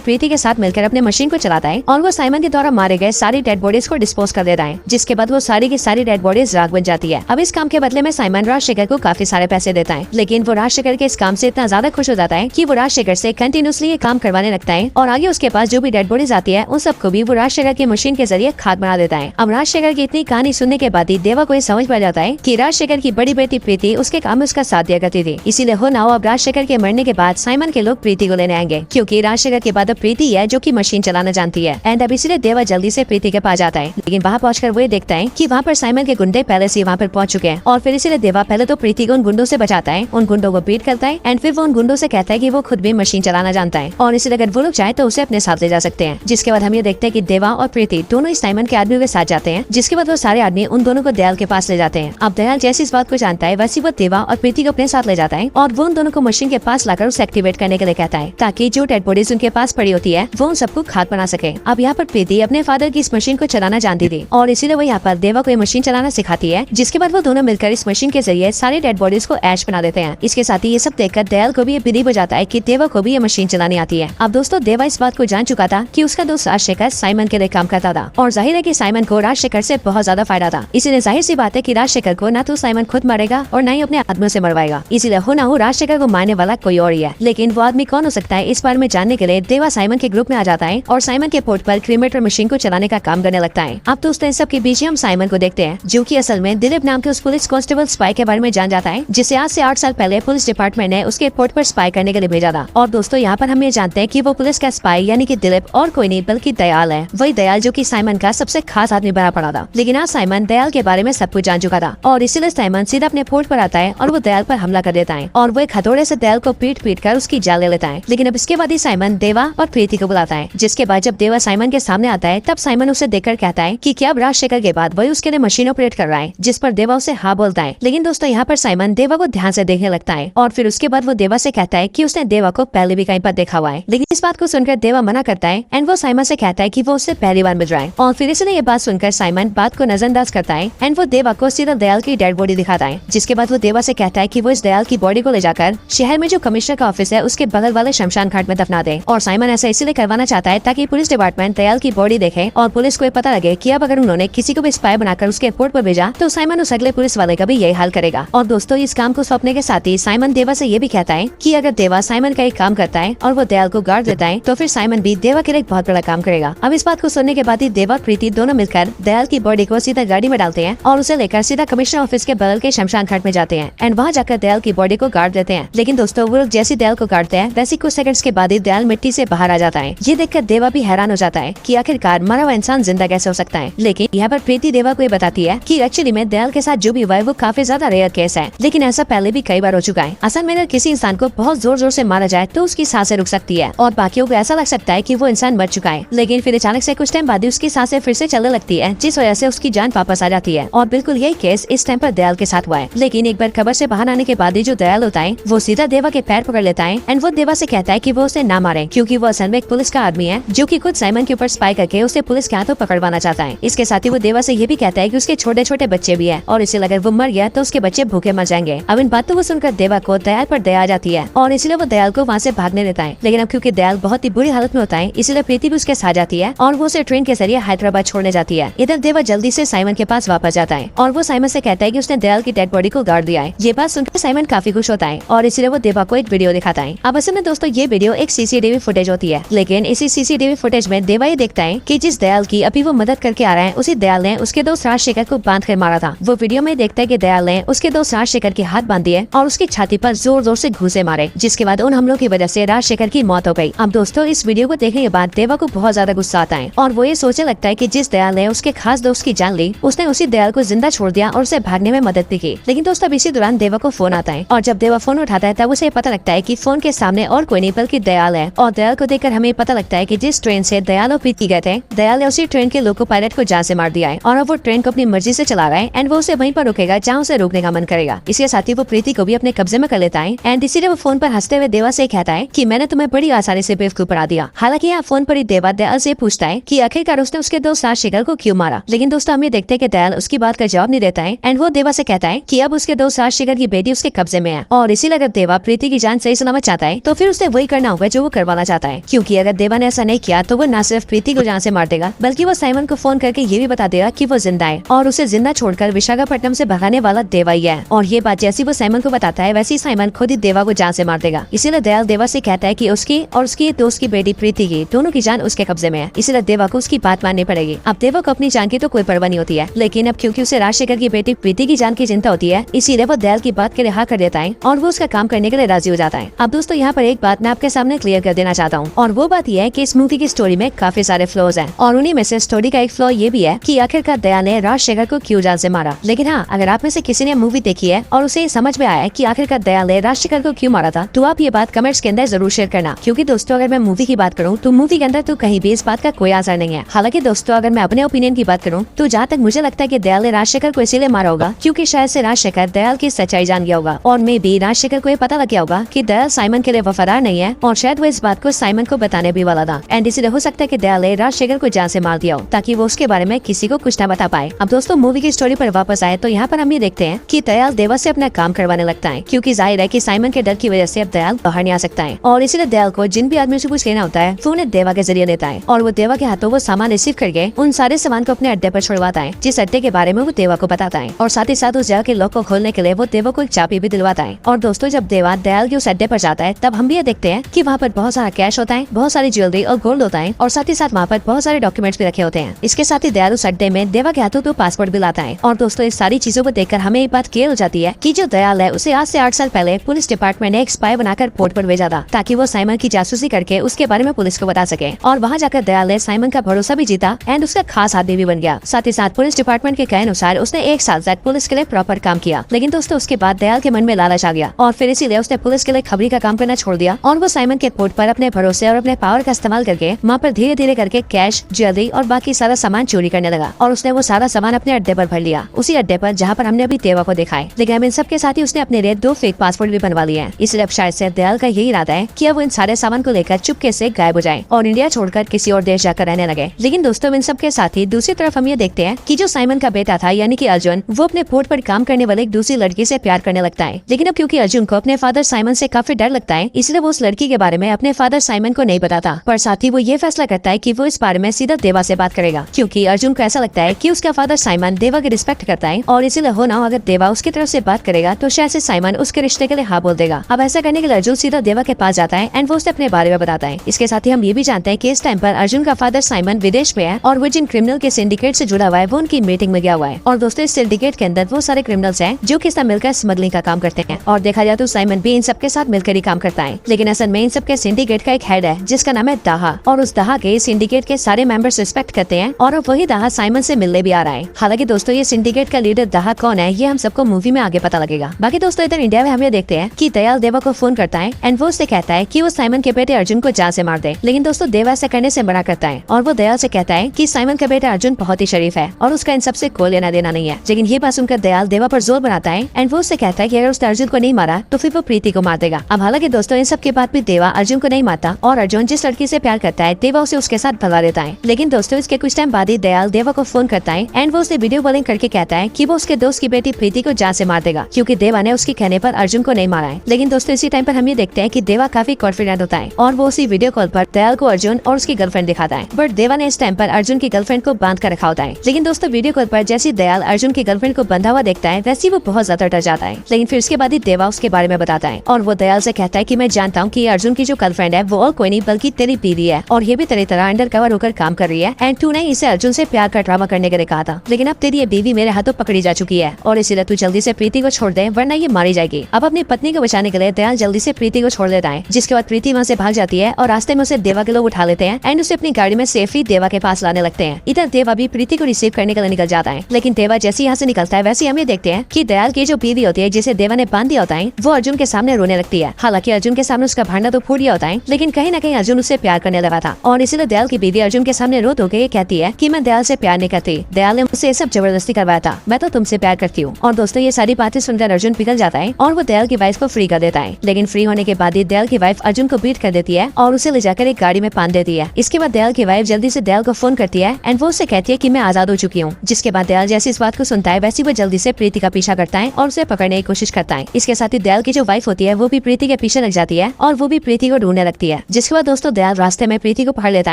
प्रीति के साथ मिलकर अपने मशीन को चलाता है और वो साइमन के द्वारा मारे गए सारी डेड बॉडीज को डिस्पोज कर देता है, जिसके बाद वो सारी की सारी डेड बॉडीज राख बन जाती है। अब इस काम के बदले में साइमन राजशेखर को काफी सारे पैसे देता है, लेकिन वो राजशेखर के इस काम से इतना ज्यादा खुश हो जाता है कि वो राजशेखर से कंटिन्यूसली ये काम करवाने लगता है, और आगे उसके पास जो भी डेड बॉडीज आती है उन सबको भी वो राजशेखर की मशीन के जरिए खाद बना देता है। अब राजशेखर की इतनी कहानी सुनने के बाद ही देवा को ये समझ पड़ जाता है कि राजशेखर की बड़ी बेटी प्रीति उसके काम में उसका साथ दिया करती थी, इसीलिए हो ना हो अब राजशेखर के मरने के बाद साइमन के लोग प्रीति को लेने आएंगे, क्योंकि राजशेखर के बाद अब प्रीति है जो कि मशीन चलाना जानती है। एंड अब इसीलिए देवा जल्दी से प्रीति के पास जाता है, लेकिन वहाँ पहुंचकर वो ये देखता है कि वहाँ पर साइमन के गुंडे पहले से वहाँ पर पहुंच चुके हैं, और फिर इसीलिए देवा पहले तो प्रीति को उन गुंडों से बचाता है, उन गुंडों को बीट करता है, एंड फिर वो उन गुंडों से कहता है कि वो खुद भी मशीन चलाना जानता है, और इसलिए अगर वो लोग चाहे तो उसे अपने साथ ले जा सकते हैं। जिसके बाद हम ये देखते हैं कि देवा और प्रीति दोनों इस साइमन के आदमियों के साथ जाते हैं, जिसके बाद वो सारे आदमी उन दोनों को दयाल के पास ले जाते हैं। अब दयाल जैसे इस बात को जानता है वैसे वो देवा और प्रीति को अपने साथ ले जाता है, और वो उन दोनों को मशीन के पास लाकर उसे एक्टिवेट करने के लिए कहता है, ताकि जो डेड बॉडीज उनके पास पड़ी होती है वो उन सबको खाद बना सके। अब यहाँ पर प्रीति अपने फादर की इस मशीन को चलाना जानती थी, और इसीलिए वो यहाँ पर देवा को ये मशीन चलाना सिखाती है, जिसके बाद वो दोनों मिलकर इस मशीन के जरिए सारे डेड बॉडीज को ऐश बना देते हैं। इसके साथ ही ये सब देखकर दयाल को भी ये बिलीव हो जाता है कि देवा को भी ये मशीन चलानी आती है। अब दोस्तों देवा इस बात को जान चुका था कि उसका दोस्त राजशेखर साइमन के लिए काम करता था, और जाहिर है कि साइमन को राजशेखर से बहुत ज्यादा फायदा था, इसीलिए जाहिर सी बात है कि राजशेखर को ना तो साइमन खुद मारेगा और ना ही अपने आदमियों से मरवाएगा, इसीलिए हो ना हो राजशेखर को मारने वाला कोई और ही है। लेकिन वो आदमी कौन हो सकता है इस बारे में जानने के लिए देवा साइमन के ग्रुप में आ जाता है और साइमन के पोर्ट पर क्रीमेटर मशीन को चलाने का काम करने लगता है। अब दोस्तों इन सब के बीच हम साइमन को देखते हैं, जो कि असल में दिलीप नाम के उस पुलिस कांस्टेबल स्पाई के बारे में जान जाता है, जिसे आज से 8 साल पहले पुलिस डिपार्टमेंट ने उसके पोर्ट पर स्पाई करने के लिए भेजा था। और दोस्तों यहाँ पर हम ये जानते हैं कि वो पुलिस का स्पाई यानी कि दिलीप और कोई नहीं बल्कि दयाल है, वही दयाल जो कि साइमन का सबसे खास आदमी बना पड़ा था। लेकिन आज साइमन दयाल के बारे में सब कुछ जान चुका था, और इसीलिए साइमन सीधा अपने पोर्ट पर आता है और वो दयाल पर हमला कर देता है, और वो एक हथौड़े से दयाल को पीट पीट कर उसकी जान ले लेता है। लेकिन अब इसके बाद ही साइमन देवा और प्रीति को बुलाता है, जिसके बाद जब देवा साइमन के सामने आता है तब साइमन उसे देखकर कहता है कि क्या अब राजशेखर के बाद वही उसके लिए मशीन ऑपरेट कर रहा है, जिस पर देवा उसे हाँ बोलता है। लेकिन दोस्तों यहाँ पर साइमन देवा को ध्यान से देखने लगता है, और फिर उसके बाद वो देवा से कहता है कि उसने देवा को पहले भी कहीं पर देखा हुआ है। लेकिन इस बात को सुनकर देवा मना करता है, एंड वो साइमन से कहता है कि वो उससे पहली बार मिल रहा है, और फिर इसलिए ये बात सुनकर साइमन बात को नजरअंदाज करता है, एंड वो देवा को सीधा दयाल की डेड बॉडी दिखाता है। जिसके बाद वो देवा से कहता है कि वो इस दयाल की बॉडी को ले जाकर शहर में जो कमिश्नर का ऑफिस है उसके बगल वाले शमशान घाट में दफना दे। और साइमन ऐसा इसीलिए करवाना चाहता है ताकि पुलिस डिपार्टमेंट दयाल की बॉडी देखे और पुलिस को ये पता लगे कि अब अगर उन्होंने किसी को भी स्पाई बनाकर उसके एयरपोर्ट पर भेजा तो साइमन उस अगले पुलिस वाले का भी यही हाल करेगा। और दोस्तों इस काम को सौंपने के साथ ही साइमन देवा से ये भी कहता है कि अगर देवा साइमन का एक काम करता है और वो दयाल को गार्ड देता है तो फिर साइमन भी देवा के लिए एक बहुत बड़ा काम करेगा। अब इस बात को सुनने के बाद ही देवा और प्रीति दोनों मिलकर दयाल की बॉडी को सीधा गाड़ी में डालते हैं और उसे लेकर सीधा कमिश्नर ऑफिस के बगल के शमशान घाट में जाते हैं, एंड वहाँ जाकर दयाल की बॉडी को गाड़ देते हैं। लेकिन दोस्तों वो लोग जैसे दयाल को गाड़ते हैं वैसे कुछ सेकंड्स के बाद ही दयाल मिट्टी से बाहर आ जाता है। ये देखकर देवा भी हैरान हो जाता है कि आखिरकार मरा हुआ इंसान जिंदा कैसे हो सकता है। लेकिन यहाँ पर प्रीति देवा को ये बताती है कि एक्चुअली में दयाल के साथ जो भी हुआ है वो काफी ज्यादा रेयर केस है, लेकिन ऐसा पहले भी कई बार हो चुका है। असल में अगर किसी इंसान को बहुत जोर जोर से मारा जाए तो उसकी सांसें रुक सकती है और बाकियों को ऐसा लग सकता है कि वो इंसान मर चुका है, लेकिन फिर अचानक से कुछ टाइम बाद ही उसकी सांसें फिर से चलने लगती है, जिस वजह से उसकी जान वापस आ जाती है। और बिल्कुल यही केस इस टाइम पर दयाल के साथ हुआ है। लेकिन एक बार खबर से बाहर आने के बाद ही जो दयाल होता है वो सीधा देवा के पैर पकड़ लेता है, एंड वो देवा से कहता है कि वो उसे ना मारे, क्योंकि वो असल में एक पुलिस का आदमी है जो कि खुद साइमन के ऊपर स्पाई करके उसे पुलिस के हाथों पकड़वाना चाहता है। इसके साथ ही वो देवा से ये भी कहता है कि उसके छोटे छोटे बच्चे भी है और इसे अगर वो मर गया तो उसके बच्चे भूखे मर जाएंगे। अब इन बातों को सुनकर देवा को दयाल पर दया आ जाती है और इसलिए वो दयाल को वहाँ से भागने देता है। लेकिन अब क्योंकि दयाल बहुत ही बुरी हालत में होता है इसलिए प्रीति भी उसके साथ जाती है और वो उसे ट्रेन के जरिए हैदराबाद छोड़ने जाती है। इधर देवा जल्दी से साइमन के पास वापस जाता है और वो साइमन से कहता है कि उसने दयाल की डेड बॉडी को गाड़ दिया है। ये बात सुनकर साइमन काफी खुश होता है और इसलिए वो देवा को एक वीडियो दिखाता है। है। अब असल में दोस्तों ये वीडियो एक सीसीटीवी फुटेज होती है, लेकिन इसी सीसीटीवी फुटेज में देवा ये देखता है कि जिस दयाल की अभी वो मदद करके आ रहा है उसी दयाल ने उसके दोस्त राजशेखर को बांध कर मारा था। वो वीडियो में देखता है कि दयाल ने उसके दोस्त राजशेखर के हाथ बांध दिए और उसकी छाती पर जोर जोर से घूंसे मारे, जिसके बाद उन हमलों की वजह से राजशेखर की मौत हो गई। अब दोस्तों इस वीडियो को देखने के बाद देवा को बहुत ज्यादा गुस्सा आता है और वो ये सोचने लगता है कि जिस दयाल ने उसके खास दोस्त की जान ली उसने उसी दयाल को जिंदा छोड़ दिया और उसे भागने में मदद भी की। लेकिन दोस्तों इसी दौरान देवा को फोन आता है और जब देवा फोन उठाता है तब उसे पता लगता है कि फोन के सामने और कोई नहीं बल्कि दयाल है। और दयाल को देखकर हमें पता लगता है कि जिस ट्रेन से दयाल और प्रीति गए थे, दयाल ने उसी ट्रेन के लोको पायलट को जान से मार दिया है और अब वो ट्रेन को अपनी मर्जी से चला रहा है एंड वो उसे वहीं पर रुकेगा जहाँ उसे रोकने का मन करेगा। इसके साथ ही वो प्रीति को भी अपने कब्जे में कर लेता है एंड इसीलिए वो फोन पर हंसते हुए देवा से कहता है कि मैंने तुम्हें बड़ी आसानी से बेवकूफ बना दिया। हालांकि यहाँ फोन पर ही देवा दयाल से पूछता है कि आखिरकार उसने उसके दोस्त राजशेखर को क्यों मारा, लेकिन दोस्तों हम ये देखते हैं कि दयाल उसकी बात का जवाब नहीं देता है एंड वो देवा से कहता है कि अब उसके दोस्त राजशेखर की बेटी उसके कब्जे में है और इसीलिए अगर देवा प्रीति की जान सही सलामत चाहता है तो फिर उसे वही करना होगा जो वो करवाना चाहता है, क्योंकि अगर देवा ने ऐसा नहीं किया तो वो न सिर्फ प्रीति को जान से मार देगा बल्कि वो साइमन को फोन करके ये भी बता देगा कि वो जिंदा है और उसे जिंदा छोड़कर विशाखापट्टनम से भगाने वाला देवा ही है। और ये बात जैसी वो साइमन को बताता है वैसे ही साइमन खुद ही देवा को जान से मार देगा। इसीलिए दयाल देवा से कहता है कि उसकी और उसकी दोस्त की बेटी प्रीति की दोनों की जान उसके कब्जे में है, इसीलिए देवा को उसकी बात माननी पड़ेगी। अब देवा को अपनी जान की तो कोई परवाह नहीं होती है, लेकिन अब क्योंकि उसे राजशेखर की बेटी प्रीति की जान की चिंता होती है इसीलिए वो दयाल की बात के लिए हाँ कर देता है और वो उसका काम करने के लिए राजी हो जाता है। अब दोस्तों यहाँ पर एक बात मैं आपके सामने क्लियर कर देना चाहता हूँ और वो बात यह है कि इस मूवी की स्टोरी में काफी सारे फ्लॉज हैं और उन्हीं में से स्टोरी का एक फ्लॉ ये भी है कि आखिरकार दयाल ने राजशेखर को क्यों जान से मारा। लेकिन हाँ, अगर आप में से किसी ने मूवी देखी है और उसे समझ में आया है कि आखिरकार दयाल ने राजशेखर को क्यों मारा था तो आप ये बात कमेंट्स के अंदर जरूर शेयर करना, क्योंकि दोस्तों अगर मैं मूवी की बात करूँ तो मूवी के अंदर तो कहीं भी इस बात का कोई असर नहीं है। हालांकि दोस्तों अगर मैं अपने ओपिनियन की बात करूँ तो जहाँ तक मुझे लगता है कि दयाल ने राजशेखर को इसीलिए मारा होगा क्योंकि शायद से राजशेखर दयाल की सच्चाई जान गया होगा और मे भी राजशेखर को ये पता लग गया होगा कि दयाल साइमन के लिए वफादार नहीं है और शायद वो इस बात को साइमन को बताने भी वाला था एंड इसलिए हो सकता है कि दयाल ने राजशेखर को जान से मार दिया हो ताकि वो उसके बारे में किसी को कुछ न बता पाए। अब दोस्तों मूवी की स्टोरी पर वापस आए तो यहाँ पर हम ये देखते हैं कि दयाल देवा से अपना काम करवाने लगता है क्योंकि जाहिर है कि साइमन के डर की वजह से अब दयाल बाहर नहीं आ सकता है और इसीलिए दयाल को जिन भी आदमी से कुछ लेना होता है वो उन्हें देवा के जरिए देता है और वो देवा के हाथों वो सामान रिसीव करके उन सारे सामान को अपने अड्डे पर छुड़वाता है जिस अड्डे के बारे में वो देवा को बताता है और साथ ही साथ उस जगह के लॉक को खोलने के लिए वो देवा को एक चाबी भी दिलवाता है। और दोस्तों जब देवा दयाल के उस अड्डे पर जाता है तब हम भी ये देखते हैं कि वहाँ पर बहुत सारा कैश होता है, बहुत सारी ज्वेलरी और गोल्ड होता है और साथ ही साथ वहाँ पर बहुत सारे डॉक्यूमेंट्स भी रखे होते हैं। इसके साथ ही दयाल उस अड्डे में देवा के हाथों तो पासपोर्ट भी लाता है। और दोस्तों इस सारी चीजों को देखकर हमें एक बात क्लियर हो जाती है कि जो दयाल है उसे आज से 8 साल पहले पुलिस डिपार्टमेंट ने एक स्पाई बनाकर पोर्ट पर भेजा था ताकि वो साइमन की जासूसी करके उसके बारे में पुलिस को बता सके और वहाँ जाकर दयाल ने साइमन का भरोसा भी जीता एंड उसका खास आदमी भी बन गया। साथ ही साथ पुलिस डिपार्टमेंट के कहे अनुसार उसने 1 साल तक पुलिस के लिए प्रॉपर काम किया। लेकिन दोस्तों उसके बाद दयाल के मन में लालच आ गया और फिर इसीलिए उसने पुलिस के लिए खबरी का काम करना छोड़ दिया और वो साइमन के पोर्ट पर अपने भरोसे और अपने पावर का इस्तेमाल करके वहाँ पर धीरे धीरे करके कैश, ज्वेलरी और बाकी सारा सामान चोरी करने लगा और उसने वो सारा सामान अपने अड्डे पर भर लिया, उसी अड्डे पर जहाँ पर हमने अभी देवा को देखा है। लेकिन इन सबके साथ ही उसने अपने लिए 2 फेक पासपोर्ट भी बनवा लिए हैं। इसलिए अब शायद से दयाल का यही इरादा है कि अब वो इन सारे सामान को लेकर चुपके से गायब हो जाए और इंडिया छोड़कर किसी और देश जाकर रहने लगे। लेकिन दोस्तों इन सबके साथ ही दूसरी तरफ हम ये देखते हैं कि जो साइमन का बेटा था यानी कि अर्जुन, वो अपने पोर्ट पर काम करने वाले एक दूसरी लड़की से प्यार करने लगता है। लेकिन अब क्योंकि अर्जुन को अपने फादर साइमन से काफी डर लगता है इसलिए वो उस लड़की के बारे में अपने फादर साइमन को नहीं बताता, पर साथ ही वो ये फैसला करता है कि वो इस बारे में सीधा देवा से बात करेगा क्योंकि अर्जुन को ऐसा लगता है कि उसका फादर साइमन देवा की रिस्पेक्ट करता है और इसीलिए हो ना अगर देवा उसकी तरफ से बात करेगा तो शायद से साइमन उसके रिश्ते के लिए हाँ बोल देगा। अब ऐसा करने के लिए अर्जुन सीधा देवा के पास जाता है एंड वो उसे अपने बारे में बताता है। इसके साथ ही हम ये भी जानते हैं कि इस टाइम पर अर्जुन का फादर साइमन विदेश में है और वो जिन क्रिमिनल के सिंडिकेट से जुड़ा हुआ है वो उनकी मीटिंग में गया हुआ है। और दोस्तों इस सिंडिकेट के अंदर वो सारे क्रिमिनल्स हैं जो कि सब मिलकर स्मगलिंग का काम करते हैं और देखा जाए तो साइमन भी इन सबके साथ मिलकर ही काम करता है। लेकिन असल में इन सबके सिंडिकेट का एक हेड है जिसका नाम है दाहा और उस दाहा के सिंडिकेट के सारे मेंबर्स रिस्पेक्ट करते हैं और अब वही दाहा साइमन से मिलने भी आ रहा है। हालांकि दोस्तों ये सिंडिकेट का लीडर दाहा कौन है ये हम सबको मूवी में आगे पता लगेगा। बाकी दोस्तों इधर इंडिया में हम ये देखते हैं कि दयाल देवा को फोन करता है एंड वो उससे कहता है कि वो साइमन के बेटे अर्जुन को जान से मार दे। लेकिन दोस्तों देवा ऐसा करने से मना करता है और वो दयाल से कहता है कि साइमन का बेटा अर्जुन बहुत ही शरीफ है और उसका इन सबसे कोई लेना देना नहीं है। लेकिन ये बात सुनकर दयाल देवा पर जोर बनाता है एंड वो उससे कहता है कि अगर उसने अर्जुन को नहीं मारा तो फिर वो प्रीति को मार देगा। अब हालांकि दोस्तों इन सब के बाद भी देवा अर्जुन को नहीं मारता और अर्जुन जिस लड़की से प्यार करता है देवा उसे उसके साथ भगा देता है। लेकिन दोस्तों इसके कुछ टाइम बाद ही दयाल देवा को फोन करता है एंड वो उसे वीडियो कॉलिंग करके कहता है कि वो उसके दोस्त की बेटी प्रीति को जान से मार देगा क्योंकि देवा ने उसके कहने पर अर्जुन को नहीं मारा है। लेकिन दोस्तों इसी टाइम पर हम ये देखते हैं कि देवा काफी कॉन्फिडेंट होता है और वो उसी वीडियो कॉल पर दयाल को अर्जुन और उसकी गर्लफ्रेंड दिखाता है। बट देवा ने इस टाइम पर अर्जुन की गर्लफ्रेंड को बांध कर रखा होता है। लेकिन दोस्तों वीडियो कॉल पर जैसे दयाल अर्जुन की गर्लफ्रेंड को बंधा हुआ देखता है वैसे वो बहुत ज्यादा डर जाता है। लेकिन फिर उसके बाद ही देवा उसके बारे में बताता है और वो दयाल से कहता है कि मैं जानता हूँ कि अर्जुन की जो गर्लफ्रेंड है वो और कोई नहीं बल्कि तेरी बीवी है और ये भी तेरी तरह अंडर कवर होकर काम कर रही है एंड तूने इसे अर्जुन से प्यार का ड्रामा करने के लिए कहा था, लेकिन अब तेरी ये बीवी मेरे हाथों पकड़ी जा चुकी है और इसीलिए तू जल्दी से प्रीति को छोड़ दे वरना ये मारी जाएगी। अब अपनी पत्नी को बचाने के लिए दयाल जल्दी से प्रीति को छोड़ लेता है, जिसके बाद प्रीति वहाँ से भाग जाती है और रास्ते में उसे देवा के लोग उठा लेते हैं एंड उसे अपनी गाड़ी में सेफली देवा के पास लाने लगते हैं। इधर देवा भी प्रीति को रिसीव करने के लिए निकल जाता है, लेकिन देवा जैसे यहाँ से निकलता है वैसे हम ये देखते हैं कि दयाल की जो बीवी होती है जिसे देवा ने बांध दिया होता है वो अर्जुन के सामने रोने लगती है। हालांकि अर्जुन के सामने उसका भांडा तो फूट गया होता है, लेकिन कहीं न कहीं अर्जुन उससे प्यार करने लगा था और इसीलिए दयाल की बीवी अर्जुन के सामने रो धो के ये कहती है कि मैं दयाल से प्यार नहीं करती, दयाल ने मुझसे सब जबरदस्ती करवाया था, मैं तो तुमसे प्यार करती हूँ। और दोस्तों ये सारी बातें सुनकर अर्जुन पिघल जाता है और वो दयाल की वाइफ को फ्री कर देता है, लेकिन फ्री होने के बाद ही दयाल की वाइफ अर्जुन को बीट कर देती है और उसे ले जाकर एक गाड़ी में बांध देती है। इसके बाद दयाल की वाइफ जल्दी से दयाल को फोन करती है एंड वो उसे कहती है कि मैं आजाद हो चुकी हूँ। जिसके बाद दयाल जैसे इस बात को सुनता है वैसे वो जल्दी से प्रीति का पीछा करता है और उसे पकड़ने की कोशिश करता है। इसके साथ ही दयाल की जो वाइफ होती है वो भी प्रीति के पीछे लग जाती है और वो भी प्रीति को ढूंढने लगती है। जिसके बाद दोस्तों दयाल रास्ते में प्रीति को पकड़ लेता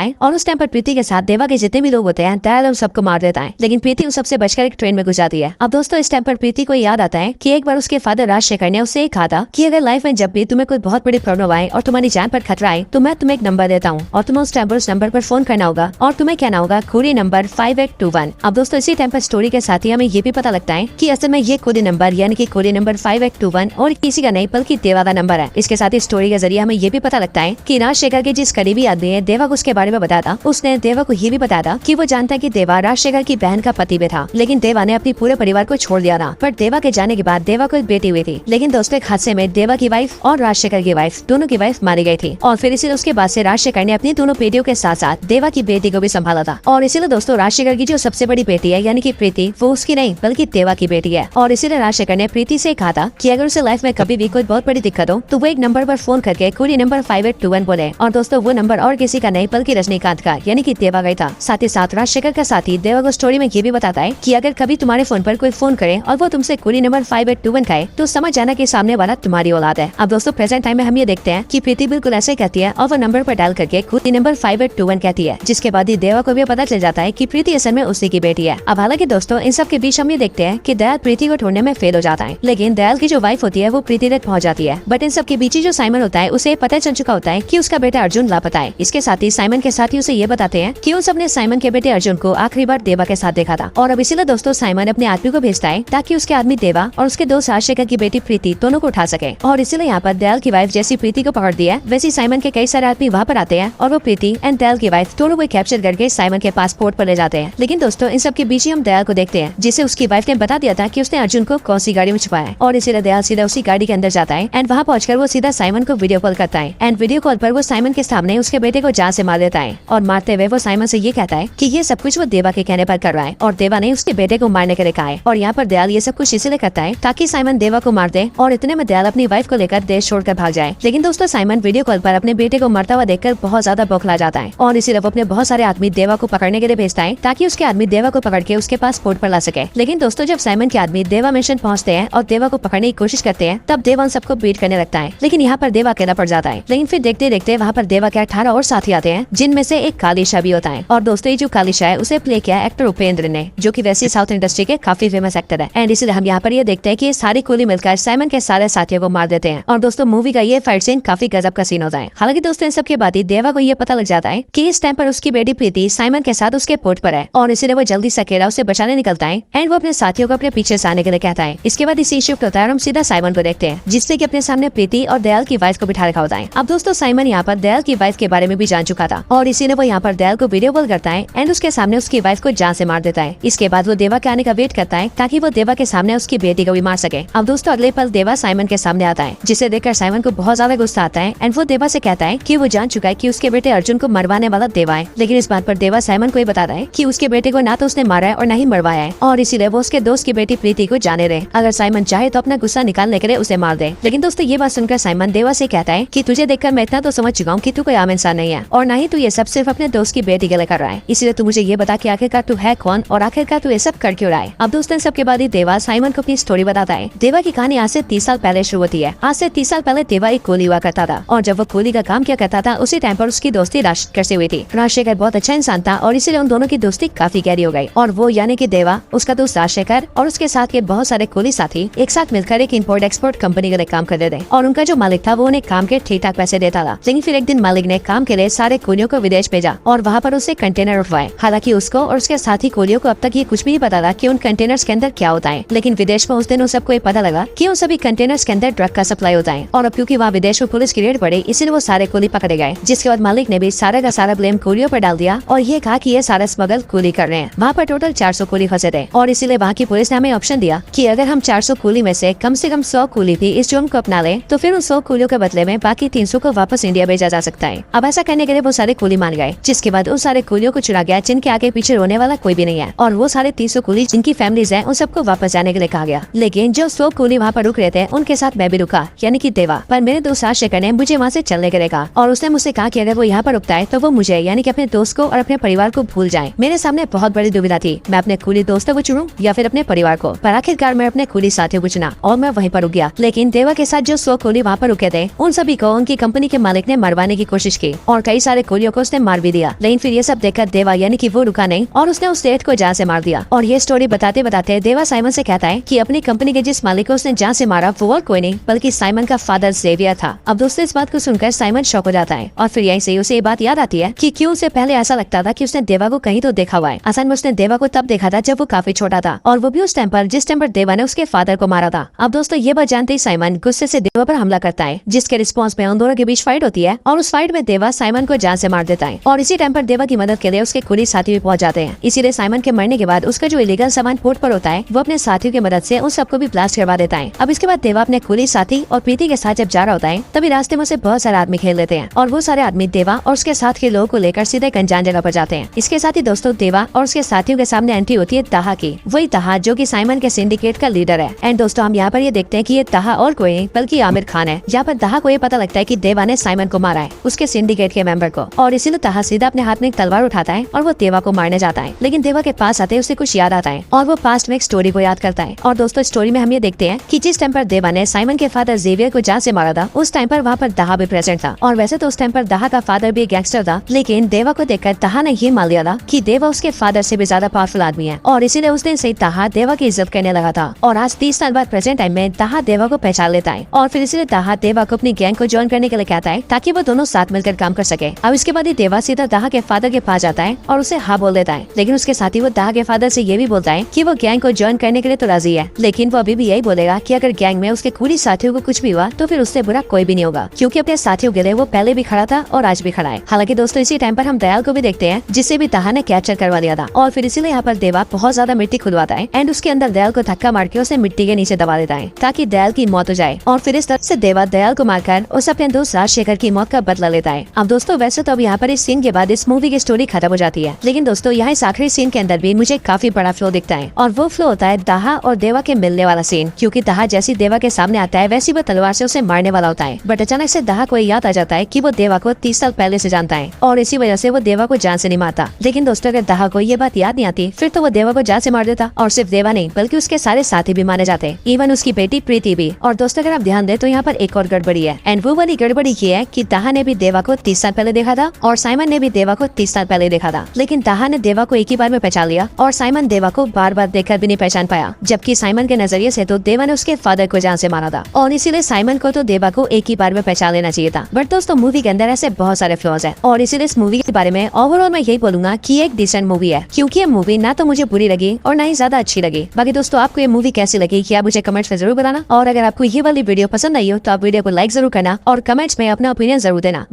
है और उस टाइम पर प्रीति के साथ देवा के जितने भी लोग होते हैं दयाल उन सबको मार देता है, लेकिन प्रीति उन सबसे बचकर एक ट्रेन में घुस जाती है। अब दोस्तों इस टाइम पर प्रीति को याद आता है कि एक बार उसके फादर राजशेखर ने उसे कहा था कि अगर लाइफ में जब भी तुम्हें कोई बहुत बड़ी प्रॉब्लम आए और तुम्हारी जान पर खतरा आए तो मैं तुम्हें एक नंबर देता हूँ और तुम्हें उस टाइम पर उस नंबर पर फोन करना होगा और तुम्हें कहना होगा कोडी नंबर 5821। अब दोस्तों इसी टाइम पर स्टोरी के साथ ही हमें ये भी पता लगता है कि असल में ये कोडी नंबर यानी कि कोडी नंबर 5821 और किसी का नहीं बल्कि देवा का नंबर है। इसके साथ ही स्टोरी के जरिए हमें ये भी पता लगता है कि राजशेखर के जिस करीबी आदमी ने देवा को उसके बारे में बताया था उसने देवा को ये भी बताया था कि वो जानता है कि देवा राजशेखर की बहन का पति भी था, लेकिन देवा ने अपने पूरे परिवार को छोड़ दिया था। पर देवा के जाने के बाद देवा को एक बेटी हुई थी, लेकिन दोस्तों एक हादसे में देवा की वाइफ और राजशेखर की वाइफ दोनों की वाइफ मारी गई थी और फिर इसीलिए उसके बाद से राजशेखर ने अपनी दोनों बेटियों के साथ साथ देवा की बेटी को भी संभाला था। और इसीलिए दोस्तों राजशेखर की जो सबसे बड़ी बेटी है यानी कि प्रीति वो उसकी नहीं बल्कि देवा की बेटी है और इसीलिए राजशेखर ने प्रीति से कहा था कि अगर उसे लाइफ में कभी भी कोई बहुत बड़ी दिक्कत हो तो वो एक नंबर पर फोन करके कोडी नंबर 5821 बोले। और दोस्तों वो नंबर और किसी का नहीं बल्कि रजनीकांत का यानी कि देवा का था। साथ ही साथ राजशेखर का साथी देवा को स्टोरी में ये भी बताता है कि अगर कभी तुम्हारे फोन पर कोई फोन करे और वो तुमसे कोडी नंबर 5821 कहे तो समझ जाना कि सामने वाला तुम्हारी औलाद है। अब दोस्तों प्रेजेंट टाइम में हम ये देखते हैं कि प्रीति बिल्कुल ऐसे कहती है और वो नंबर पर डायल करके कोडी नंबर 5821 कहती है, जिसके बाद ही देवा को भी पता चल जाता है कि प्रीति असल में उसी की बेटी है। अब हालांकि दोस्तों इन सब के बीच हम ये देखते हैं कि दयाल प्रीति को ढूंढने में फेल हो जाता है, लेकिन दयाल की जो वाइफ होती है वो प्रीति तक पहुंच जाती है। बट इन सब के बीच जो साइमन होता है उसे पता चल चुका होता है कि उसका बेटा अर्जुन लापता है। इसके साथ ही साइमन के साथ ही उसे ये बताते हैं कि उन सब ने साइमन के बेटे अर्जुन को आखिरी बार देवा के साथ देखा था और अब इसीलिए दोस्तों साइमन अपने आदमी को भेजता है ताकि उसके आदमी देवा और उसके दोस्त राजशेखर की बेटी प्रीति दोनों को उठा सके। और इसीलिए यहाँ पर दयाल की वाइफ जैसी प्रीति को पकड़ दिया वैसे साइमन के कई सारे आदमी वहाँ पर आते हैं और वो प्रीति एंड दयाल की वाइफ दोनों को कैप्चर करके साइमन के पासपोर्ट पर ले जाते हैं। लेकिन दोस्तों इन सब के बीच ही हम दयाल को देखते हैं जिसे उसकी वाइफ ने बता दिया था कि उसने अर्जुन को कौन सी गाड़ी में छुपाया है और इसीलिए दयाल सीधा उसी गाड़ी के अंदर जाता है एंड वहाँ पहुंचकर वो सीधा साइमन को वीडियो कॉल करता है एंड वीडियो कॉल पर वो साइमन के सामने उसके बेटे को जान से मार देता है और मारते हुए वो साइमन से ये कहता है कि ये सब कुछ वो देवा के कहने पर कर रहा है और देवा ने उसके बेटे को मारने के लिए कहा है। और यहाँ पर दयाल ये सब कुछ इसलिए करता है ताकि साइमन देवा को मार दे और इतने में दयाल अपनी वाइफ को लेकर देश छोड़कर भाग जाए। लेकिन दोस्तों साइमन वीडियो कॉल पर अपने बेटे को मरता हुआ देखकर बहुत ज्यादा बौखला जाता है और इसीलिए वो अपने बहुत सारे आदमी देवा को पकड़ने के लिए भेजता है ताकि उसके आदमी देवा को पकड़ के उसके पास पोर्ट पर ला सके। लेकिन दोस्तों जब साइमन के आदमी देवा मिशन पहुँचते हैं और देवा को पकड़ने की कोशिश करते हैं तब देवा उन सबको बीट करने लगता है, लेकिन यहाँ पर देवा अकेला पड़ जाता है। लेकिन फिर देखते देखते वहाँ पर देवा के 18 और साथी आते हैं जिनमें से एक काली शाह भी होता है। और दोस्तों ये जो काली शाह है उसे प्ले किया एक्टर उपेंद्र ने जो कि वैसे साउथ इंडस्ट्री के काफी फेमस एक्टर है एंड इसलिए हम यहाँ पर ये देखते हैं कि सारी कुली मिलकर साइमन के सारे साथियों को मार देते हैं। और दोस्तों मूवी का ये फाइट सीन काफी गजब का सीन होता है। हालांकि दोस्तों इन सब के बाद ही देवा को ये पता लग जाता है कि इस टाइम पर उसकी बेटी प्रीति साइमन के साथ उसके पोर्ट पर है और इसीलिए वो जल्दी से अकेला उसे बचाने निकलता है एंड वो अपने साथियों को अपने पीछे से आने के लिए कहता है। इसके बाद इसी शिफ्ट होता है और हम सीधा साइमन को देखते हैं जिससे कि अपने सामने प्रीति और दयाल की वाइफ को बिठा रखा होता है। अब दोस्तों साइमन यहाँ पर दयाल की वाइफ के बारे में भी जान चुका था और इसीलिए वो यहाँ पर दयाल को वीडियो कॉल करता है एंड उसके सामने उसकी वाइफ को जान से मार देता है। इसके बाद वो देवा के आने का वेट करता है ताकि वो देवा के सामने उसकी बेटी को भी मार सके। अब दोस्तों अगले पल देवा साइमन के सामने आता है जिसे देखकर साइमन को बहुत ज्यादा गुस्सा आता है एंड वो देवा से कहता है कि वो जान चुका है कि उसके बेटे अर्जुन को मरवाने वाला देवा है। लेकिन इस बात पर देवा साइमन को ये बताता है कि उसके बेटे को ना तो उसने मारा है और न ही मरवाया है और इसीलिए वो उसके दोस्त की बेटी प्रीति को जाने रहे। अगर साइमन चाहे तो अपना गुस्सा निकालने के लिए उसे मार दे। लेकिन दोस्तों ये बात सुनकर साइमन देवा से कहता है कि तुझे देखकर मैं इतना तो समझ चुका हूँ कि तू कोई आम इंसान नहीं है और न ही तू ये सब सिर्फ अपने दोस्त की बेटी के लिए कर रहा है, इसीलिए तू मुझे ये बता कि आखिरकार तू है कौन और आखिरकार तू ये सब कर क्यों रहा है। अब दोस्तों सबके बाद ही देवा साइमन को अपनी स्टोरी बताता है। देवा की कहानी आज से 30 साल पहले शुरू होती है। आज से 30 साल पहले देवा एक कोली हुआ करता था और जब वो कोली का काम किया करता था उसी टाइम पर उसकी दोस्ती राजशेखर से हुई थी। राजशेखर बहुत अच्छा इंसान था और इसीलिए उन दोनों की दोस्ती काफी गहरी हो गई और वो यानी कि देवा, उसका दोस्त राजशेखर और उसके साथ के बहुत सारे कोली साथी एक साथ मिलकर एक इंपोर्ट एक्सपोर्ट कंपनी के लिए काम करते थे और उनका जो मालिक था वो उन्हें काम के ठीक ठाक पैसे देता था। लेकिन फिर एक दिन मालिक ने काम के लिए सारे कूलियों को विदेश भेजा और वहाँ पर उसे कंटेनर उठवाए। हालांकि उसको और उसके साथी कूलियों को अब तक ये कुछ भी नहीं पता था कि उन कंटेनर्स के अंदर क्या होता है। लेकिन विदेश में उस दिन उन सबको ये पता लगा कि उन सभी कंटेनर्स के अंदर ड्रग का सप्लाई होता है। और अब क्योंकि वहाँ विदेश में पुलिस की रेड पड़ी, इसीलिए वो सारे कूली पकड़े गए। जिसके बाद मालिक ने भी सारा का सारा ब्लेम कूलियों पर डाल दिया और ये कहा कि ये सारा स्मगल कूली कर रहे हैं। वहाँ पर टोटल 400 कूली फंसे थे और इसीलिए वहाँ की पुलिस ने हमें ऑप्शन दिया कि अगर हम 400 कूली में से कम 100 कूली भी इस जुर्म को अपना ले तो फिर उन 100 कूलियों के बदले में बाकी 300 को वापस इंडिया भेजा जा सकता है। अब ऐसा करने के लिए वो सारे कूली मान गए। जिसके बाद उन सारे कूलियों को चुना गया जिनके आगे पीछे रोने वाला कोई भी नहीं है और वो सारे 300 कूली जिनकी फैमिलीज हैं उन सबको वापस जाने के लिए कहा गया। लेकिन जो 100 कूली वहाँ पर रुक रहे थे उनके साथ मैं भी रुका, यानी कि देवा। पर मेरे दोस्त शेखर ने मुझे वहाँ से चलने के लिए कहा और उसने मुझसे कहा कि अगर वो यहाँ पर रुकता है तो वो मुझे यानी कि अपने दोस्त को और अपने परिवार को भूल जाए। मेरे सामने बहुत बड़ी दुविधा थी, मैं अपने कूली दोस्तों को चुनूं या फिर अपने परिवार को। पर आखिरकार मैं अपने कूली साथियों को चुना और मैं वहीं पर रुक गया। लेकिन देवा के साथ जो 100 कूली वहाँ पर रुके थे उन सभी को उनकी कंपनी के मालिक ने मरवाने की कोशिश की और कई सारे कूलियों को उसने मार भी दिया। लेकिन फिर ये सब देखकर देवा यानी कि वो रुका नहीं और उसने उस सेठ को जान से मार दिया। और ये स्टोरी बताते बताते देवा साइमन से कहता है कि अपनी कंपनी के जिस मालिक को उसने जान से मारा वो और कोई नहीं बल्कि साइमन का फादर जेवियर था। अब दोस्तों इस बात को सुनकर साइमन शॉक हो जाता है और फिर यहीं से उसे ये बात याद आती है कि क्यों उसे पहले ऐसा लगता था कि उसने देवा को कहीं तो देखा हुआ है। असल में उसने देवा को तब देखा था जब वो काफी छोटा था और वो भी उस टाइम पर जिस टाइम पर देवा ने उसके फादर को मारा था। अब दोस्तों ये बात जानते ही साइमन गुस्से से देवा पर हमला करता है, जिसके रिस्पॉन्स में उन दोनों के बीच फाइट होती है और उस फाइट में देवा साइमन को जान से मार देता है। और इसी टाइम पर देवा की मदद के लिए उसके कूली साथी भी पहुंच जाते हैं। इसीलिए साइमन के मरने के बाद उसका जो इलीगल सामान पोर्ट पर होता है वो अपने साथियों की मदद से उन सबको भी ब्लास्ट करवा देता है। अब इसके बाद देवा अपने कूली साथी और प्रीति के साथ जब जा रहा होता है तभी रास्ते में उसे बहुत सारे आदमी घेर लेते हैं और वो सारे आदमी देवा और उसके साथ के लोगों को लेकर सीधे एक अनजान जगह पर जाते हैं। इसके साथ ही दोस्तों देवा और उसके साथियों के सामने एंट्री होती है ताहा की, वही ताहा जो कि साइमन के सिंडिकेट का लीडर है। एंड दोस्तों हम यहाँ पर ये देखते हैं कि ये ताहा और कोई नहीं बल्कि आमिर खान है। यहाँ पर ताहा को ये पता लगता है कि देवा ने साइमन को मारा है, उसके सिंडिकेट के मेंबर को, और इसीलिए ताहा सीधा अपने हाथ में एक तलवार उठाता है और वो देवा को मारने जाता है। लेकिन देवा के पास आते उसे कुछ याद आता है और वो पास्ट में एक स्टोरी को याद करता है। और दोस्तों स्टोरी में हम ये देखते हैं कि जिस टाइम पर देवा ने साइमन के फादर जेवियर को जान से मारा था उस टाइम पर वहाँ पर दाहा भी प्रेजेंट था। और वैसे तो उस टाइम पर दाहा का फादर भी गैंगस्टर था, लेकिन देवा को देखकर दाहा ने ये मान लिया था कि देवा उसके फादर से भी ज्यादा पावरफुल आदमी है और इसीलिए उस दिन से दाहा देवा की इज्जत करने लगा था। और आज 30 साल बाद प्रेजेंट टाइम में दाहा देवा को पहचान लेता है और फिर इसीलिए दाहा देवा को अपनी गैंग को ज्वाइन करने के लिए कहता है ताकि वो दोनों साथ मिलकर काम कर सके। अब इसके बाद ही देवा सीधा दाहा के फादर के पास जाता है और उसे हाँ बोल देता है। लेकिन उसके साथ ही वो दाहा के फादर से ये भी बोलता है कि वो गैंग को ज्वाइन करने के लिए तो राजी है, लेकिन वो अभी भी यही बोलेगा कि अगर गैंग में उसके कूली साथियों को कुछ भी हुआ तो फिर उससे बुरा कोई भी नहीं होगा, क्योंकि अपने साथियों के लिए वो पहले भी खड़ा था और आज भी खड़ा है। हालांकि दोस्तों इसी टाइम पर हम दयाल को भी देखते हैं जिससे भी दाहा ने कैप्चर करवा लिया था और फिर इसीलिए यहाँ पर देवा बहुत ज्यादा मिट्टी खुदवाता है एंड उसके अंदर दयाल को धक्का मार के उसे मिट्टी के नीचे दबा देता है ताकि दयाल की मौत हो जाए। और फिर इस तरह से देवा दयाल को मारकर उस अपने दोस्त राजशेखर की मौत का बदला लेता है। अब दोस्तों वैसे तो अब यहाँ पर इस सीन के बाद इस मूवी की स्टोरी खत्म हो जाती है, लेकिन दोस्तों यहाँ इस आखिरी सीन के अंदर भी मुझे काफी बड़ा फ्लो दिखता है और वो फ्लो होता है दाहा और देवा के मिलने वाला सीन। क्योंकि दाहा जैसी देवा के सामने आता है वैसी वो तलवार से उसे मारने वाला होता है, बट अचानक से दाहा को याद आ जाता है कि वो देवा को 30 साल पहले से जानता है और इसी वजह से वो देवा को जान से नहीं मारता। लेकिन दोस्तों अगर दाहा को ये बात याद नहीं आती फिर तो वो देवा को जान से मार देता और सिर्फ देवा नहीं बल्कि उसके सारे साथी भी मारे जाते, इवन उसकी बेटी प्रीति भी। और दोस्तों अगर आप ध्यान दें तो यहाँ पर एक और गड़बड़ी है एंड वो वाली गड़बड़ी ये है कि दाहा ने भी देवा को 30 साल पहले देखा था और साइमन ने भी देवा को 30 साल पहले देखा था। लेकिन दाहा ने देवा को एक ही बार में पहचान लिया और साइमन देवा को बार बार देखकर भी नहीं पहचान पाया, जबकि साइमन के नजरिए से तो देवा ने उसके फादर को जान से मारा था और इसीलिए साइमन को तो देवा को एक ही बार में पहचान लेना चाहिए था। बट दोस्तों मूवी के अंदर ऐसे बहुत सारे फ्लॉज है और इसीलिए इस मूवी के बारे में ओवरऑल मैं यही बोलूंगा कि एक डिसेंट मूवी है, क्योंकि ये मूवी ना तो मुझे बुरी लगी और ना ही ज्यादा अच्छी लगी। बाकी दोस्तों आपको ये मूवी कैसी लगी क्या मुझे कमेंट्स में जरूर बताना और अगर आपको ये वाली वीडियो पसंद आई हो तो आप वीडियो को लाइक जरूर करना और कमेंट्स में अपना ओपिनियन जरूर देना।